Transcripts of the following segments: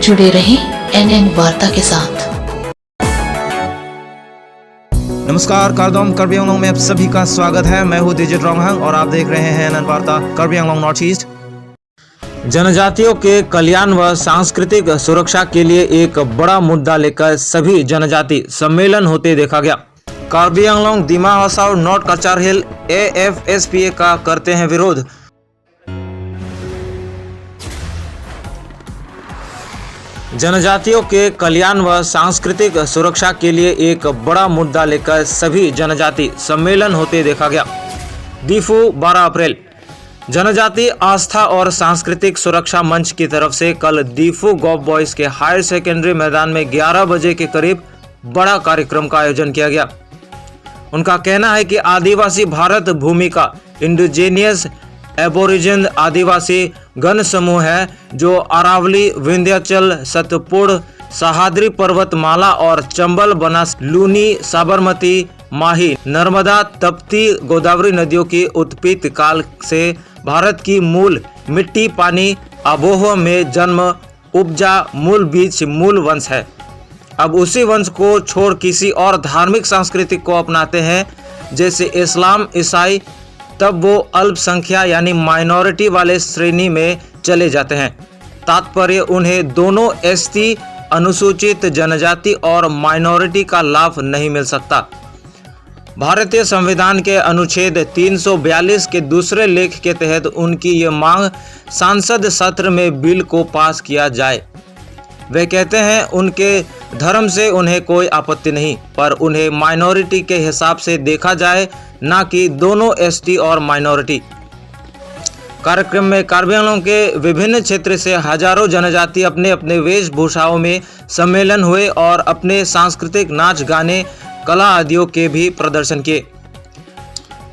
जुड़े रहें एनएन वार्ता के साथ। नमस्कार, कार्डोम कार्बी आंगलोंग में आप सभी का स्वागत है। मैं हूं दिजित रोंगहांग और आप देख रहे हैं एनएन वार्ता कार्बी आंगलोंग नॉर्थ ईस्ट। जनजातियों के कल्याण व सांस्कृतिक सुरक्षा के लिए एक बड़ा मुद्दा लेकर सभी जनजाति सम्मेलन होते देखा गया। कार्बी आंगलोंग दिमा हसाओ नॉर्थ कचार हिल AFSPA का करते हैं विरोध। जनजातियों के कल्याण व सांस्कृतिक सुरक्षा के लिए एक बड़ा मुद्दा लेकर सभी जनजाति सम्मेलन होते देखा गया। दीफू 12 अप्रैल। जनजाति आस्था और सांस्कृतिक सुरक्षा मंच की तरफ से कल दीफू गॉव बॉयज के हायर सेकेंडरी मैदान में 11 बजे के करीब बड़ा कार्यक्रम का आयोजन किया गया। उनका कहना है कि आदिवासी भारत भूमि का इंडिजीनियस एबोरिजिन आदिवासी गण समूह है जो अरावली, विंध्याचल, सतपुड़, सहाद्री पर्वतमाला और चंबल, बनास, लूनी, साबरमती, माही, नर्मदा, तप्ती, गोदावरी नदियों की उत्पत्ति काल से भारत की मूल मिट्टी, पानी, आबोह में जन्म, उपजा, मूल बीज, मूल वंश है। अब उसी वंश को छोड़ किसी और धार्मिक संस्कृति को अपनाते हैं जैसे इस्लाम, ईसाई, तब वो अल्पसंख्या यानी माइनॉरिटी वाले श्रेणी में चले जाते हैं। तात्पर्य उन्हें दोनों ST अनुसूचित जनजाति और माइनॉरिटी का लाभ नहीं मिल सकता। भारतीय संविधान के अनुच्छेद 342 के दूसरे लेख के तहत उनकी ये मांग संसद सत्र में बिल को पास किया जाए। वे कहते हैं उनके धर्म से उन्हें कोई आपत्ति नहीं, पर उन्हें माइनॉरिटी के हिसाब से देखा जाए, ना कि दोनों ST और माइनॉरिटी। कार्यक्रम में कार्बी आंगलोंग के विभिन्न क्षेत्र से हजारों जनजाति अपने अपने वेशभूषाओं में सम्मेलन हुए और अपने सांस्कृतिक नाच, गाने, कला आदियों के भी प्रदर्शन किए।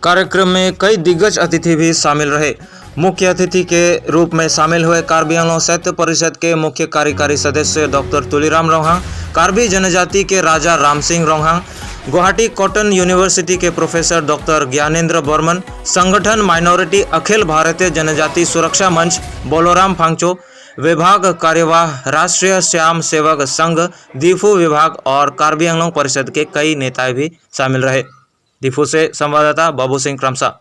कार्यक्रम में कई दिग्गज अतिथि भी शामिल रहे। मुख्य अतिथि के रूप में शामिल हुए कार्बी आंगलोंग साहित्य परिषद के मुख्य कार्यकारी सदस्य डॉक्टर तुलीराम रोंगहांग, कार्बी जनजाति के राजा राम सिंह रोंगहांग, गुवाहाटी कॉटन यूनिवर्सिटी के प्रोफेसर डॉक्टर ज्ञानेंद्र बर्मन, संगठन माइनॉरिटी अखिल भारतीय जनजाति सुरक्षा मंच बोलोराम फांगचो, विभाग कार्यवाह राष्ट्रीय श्याम सेवक संघ दीफू विभाग और कार्बी आंगलोंग परिषद के कई नेता भी शामिल रहे। दीफू से संवाददाता बाबू सिंह क्रमसा।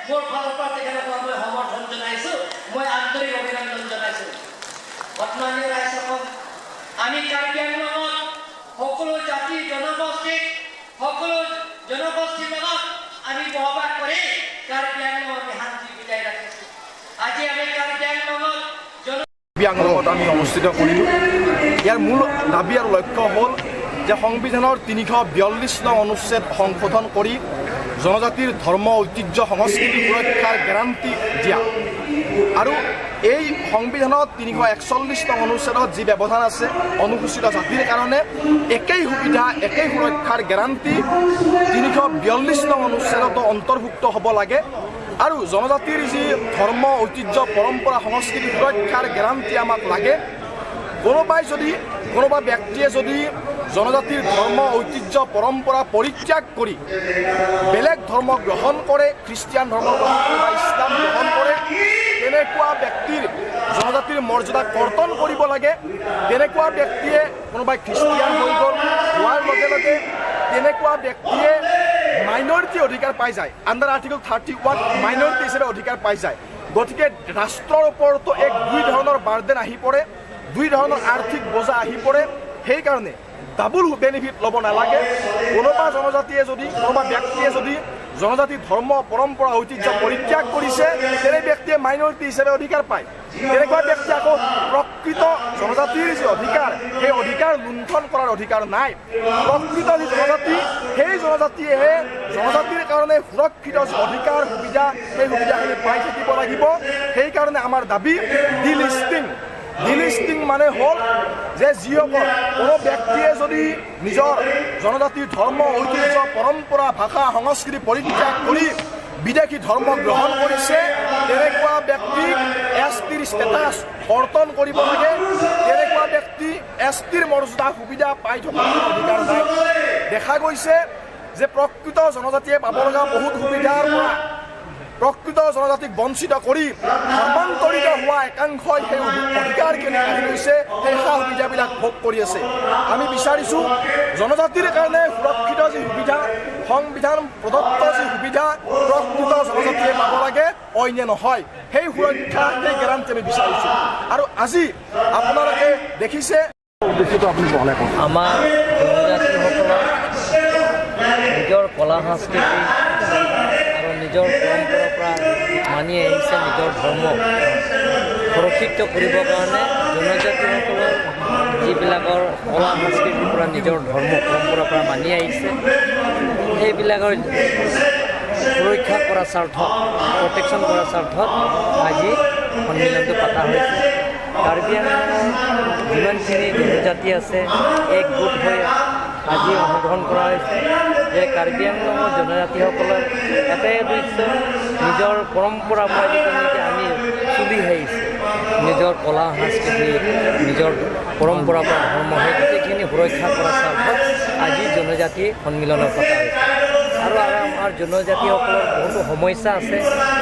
মোৰ ফালৰ পৰা তেখেতক মই সমৰ্থন জনাইছোঁ, মই আন্তৰিক অভিনন্দন জনাইছোঁ। বৰ্তমানীয় ৰাইজসকল আমি কাৰ্বি আংলঙত সকলো জাতি জনগোষ্ঠীৰ লগত আমি বসবাস কৰি কাৰ্বি আংলঙত শান্তি বিলাই ৰাখিছোঁ। আজি আমি কাৰ্বি আংলঙত আংলঙত আমি অনুষ্ঠিত কৰিলোঁ। ইয়াৰ মূল দাবী আৰু লক্ষ্য হ'ল যে সংবিধানৰ 342 নং অনুচ্ছেদ সংশোধন কৰি জনজাতিৰ ধৰ্ম ঐতিহ্য সংস্কৃতি সুৰক্ষাৰ গেৰাণ্টি দিয়া আৰু এই সংবিধানত 341 নং অনুচ্ছেদত যি ব্যৱধান আছে অনুসূচিত জাতিৰ কাৰণে একেই সুবিধা একেই সুৰক্ষাৰ গেৰাণ্টি 342 নং অনুচ্ছেদতো অন্তৰ্ভুক্ত হ'ব লাগে আৰু জনজাতিৰ যি ধৰ্ম ঐতিহ্য পৰম্পৰা সংস্কৃতি সুৰক্ষাৰ গেৰাণ্টি আমাক লাগে। কোনোবা ব্যক্তিয়ে যদি জনজাতিৰ ধৰ্ম ঐতিহ্য পৰম্পৰা পৰিত্যাগ কৰি বেলেগ ধৰ্ম গ্ৰহণ কৰে, খ্ৰীষ্টিয়ান ধৰ্ম গ্ৰহণ কৰে বা ইছলাম গ্ৰহণ কৰে, তেনেকুৱা ব্যক্তিৰ জনজাতিৰ মৰ্যাদা কৰ্তন কৰিব লাগে। তেনেকুৱা ব্যক্তিয়ে কোনোবাই খ্ৰীষ্টিয়ান হৈ গ'ল হোৱাৰ লগে লগে তেনেকুৱা ব্যক্তিয়ে মাইনৰিটি অধিকাৰ পাই যায়। আণ্ডাৰ আৰ্টিকল 31 মাইনৰিটি হিচাপে অধিকাৰ পাই যায়। গতিকে ৰাষ্ট্ৰৰ ওপৰতো দুই ধৰণৰ বাৰ্ডেন আহি পৰে, দুই ধৰণৰ আৰ্থিক বোজা আহি পৰে। সেইকাৰণে ডাবল বেনিফিট ল'ব নালাগে। কোনোবা ব্যক্তিয়ে যদি জনজাতি ধৰ্ম পৰম্পৰা ঐতিহ্য পৰিত্যাগ কৰিছে তেনে ব্যক্তিয়ে মাইনৰিটি হিচাপে অধিকাৰ পায়। তেনেকুৱা ব্যক্তি আকৌ প্ৰকৃত জনজাতিৰ যি অধিকাৰ সেই অধিকাৰ লুণ্ঠন কৰাৰ অধিকাৰ নাই। প্ৰকৃত যি জনজাতি সেই জনজাতিয়েহে জনজাতিৰ কাৰণে সুৰক্ষিত যি অধিকাৰ সুবিধা সেই সুবিধাখিনি পাই থাকিব লাগিব। সেইকাৰণে আমাৰ দাবী ডিলিষ্টিং মানে হ'ল যে যিসকল কোনো ব্যক্তিয়ে যদি নিজৰ জনজাতিৰ ধৰ্ম ঐতিহ্য পৰম্পৰা ভাষা সংস্কৃতি পৰিত্যাগ কৰি বিদেশী ধৰ্ম গ্ৰহণ কৰিছে তেনেকুৱা ব্যক্তিক STৰ ষ্টেটাছ কৰ্তন কৰিব লাগে। তেনেকুৱা ব্যক্তি STৰ মৰ্যাদা সুবিধা পাই থকাৰ অধিকাৰ নাই। দেখা গৈছে যে প্ৰকৃত জনজাতিয়ে পাব লগা বহুত সুবিধাৰ পৰা প্ৰকৃত জনজাতিক বঞ্চিত কৰি ধৰ্মান্তৰিত হোৱা একাংশই সেই অধিকাৰখিনি আহি লৈছে, সেই সা সুবিধাবিলাক ভোগ কৰি আছে। আমি বিচাৰিছোঁ জনজাতিৰ কাৰণে সুৰক্ষিত যি সুবিধা সংবিধান প্ৰদত্ত যি সুবিধা প্ৰকৃত জনজাতিয়ে পাব লাগে, অন্য নহয়। সেই সুৰক্ষা সেই গেৰাণ্টি আমি বিচাৰিছোঁ। আৰু আজি আপোনালোকে দেখিছে আমাৰ জনজাতিসকলৰ নিজৰ কলা সংস্কৃতি আৰু নিজৰ পৰম্পৰাৰ পৰা মানি আহিছে নিজৰ ধৰ্ম সুৰক্ষিত কৰিবৰ কাৰণে জনজাতিসকলৰ যিবিলাকৰ কলা সংস্কৃতিৰ পৰা নিজৰ ধৰ্ম পৰম্পৰাৰ পৰা মানি আহিছে সেইবিলাকৰ সুৰক্ষা কৰাৰ স্বাৰ্থত প্ৰটেকশ্যন কৰাৰ স্বাৰ্থত আজি সন্মিলনটো পতা হৈছে। কাৰ্বি আংলঙৰ যিমানখিনি জনজাতি আছে একগোট হৈ আজি অংশগ্ৰহণ কৰা হৈছে যে কাৰ্বি আংলঙৰ জনজাতিসকলৰ এটাই উদ্দেশ্য নিজৰ পৰম্পৰা পৰা যিখিনি আমি চলি আহিছে নিজৰ কলা সংস্কৃতি নিজৰ পৰম্পৰা পৰা ধৰ্ম সেই গোটেইখিনি সুৰক্ষা কৰাৰ স্বাৰ্থত আজি জনজাতি সন্মিলনৰ পতা হৈছে। আৰু আমাৰ জনজাতিসকলৰ বহুতো সমস্যা আছে,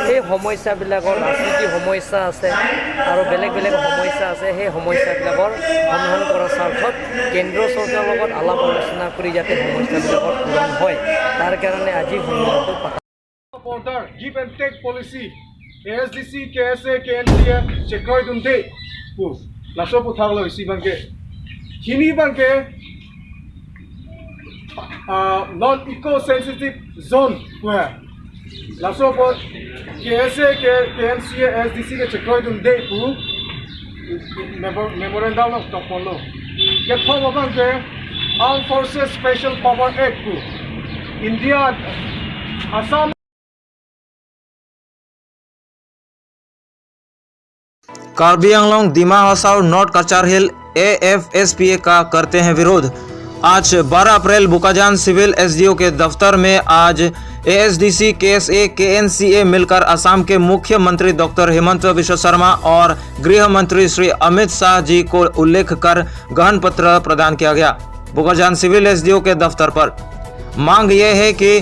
সেই সমস্যাবিলাকৰ ৰাজনীতি সমস্যা আছে আৰু বেলেগ সমস্যা আছে। সেই সমস্যাবিলাকৰ সমাধান কৰাৰ স্বাৰ্থত কেন্দ্ৰীয় চৰকাৰৰ লগত আলাপ আলোচনা কৰি যাতে সমস্যাবিলাকৰ পূৰণ হয় তাৰ কাৰণে আজি সন্মিলনটো পতা। Border give and take policy ASDC KSA KNCA checkroy dunte pu laso puthaglo isi banke kini banke non eco sensitive zone where laso pot KSA KNCA ASDC ke checkroy dunte pu memorandum of topolo ke thobo banke Armed Forces Special Power Act pu India Assam Karbi Anglong Dima Hasao north Cachar hill AFSPA का करते हैं विरोध। आज 12 अप्रैल बुकाजान civil SDO के दफ्तर में आज ASDC KSA KNCA मिलकर असम के मुख्यमंत्री डॉक्टर हेमंत बिश्व शर्मा और गृह मंत्री श्री अमित शाह जी को उल्लेख कर गहन पत्र प्रदान किया गया। बुकाजान सिविल SDO के दफ्तर पर मांग ये है कि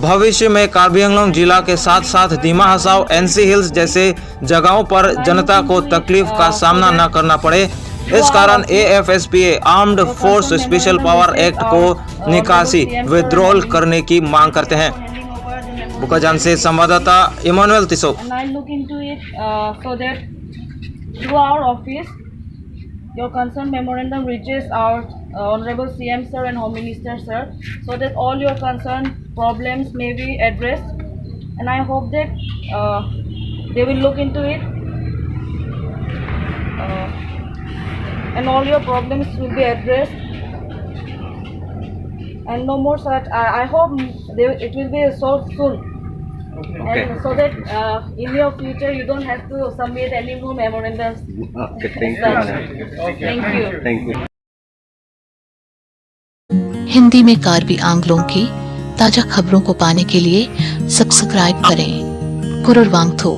भविष्य में कार्बी आंगलोंग जिला के साथ साथ दिमा हसाओ NC हिल्स जैसे जगहों पर जनता को तकलीफ का सामना न करना पड़े। इस कारण AFSPA armed force special power act को निकासी विड्रॉल करने की मांग करते हैं। बुकाजान से संवाददाता Emmanuel तिसो। And I look into it so that through our office your concerned memorandum reaches our Honorable CM Sir and Home Minister Sir, so that all your concerned problems may be addressed. And I hope that they will look into it, and all your problems will be addressed. And no more such. I hope it will be solved soon. And so that in your future you don't have to submit any more memorandums. Okay, thank you, madam. Thank you. Thank you. Hindi में कार्बी आंग्लों की ताज़ा खबरों को पाने के लिए subscribe करें कुरुर वांगथो।